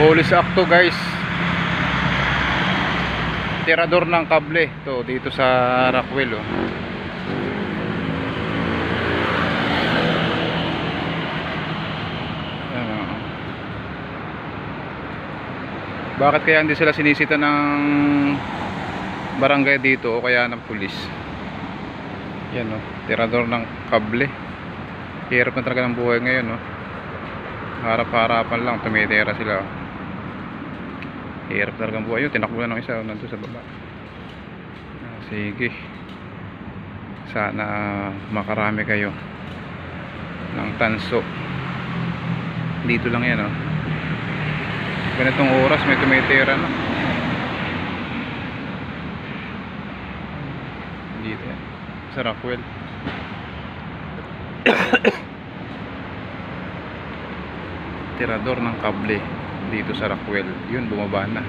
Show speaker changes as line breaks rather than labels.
Police Acto guys. Tirador ng kable to dito sa Rockwell oh. Ayan, oh. Bakit kaya hindi sila sinisita ng barangay dito o kaya ng pulis? Yan oh, tirador ng kable. Hirap na talaga ng buhay ngayon oh. Harap-harapan lang tumitira sila oh. Hirap talagang buhay yun. Tinakbo na ng isa nandun sa baba. Sige, sana makarami kayo ng tanso. Dito lang yan oh. Ganitong oras may tumitira na dito yan sa Rockwell. Tirador ng kable dito sa Rockwell. Yun, bumaba na.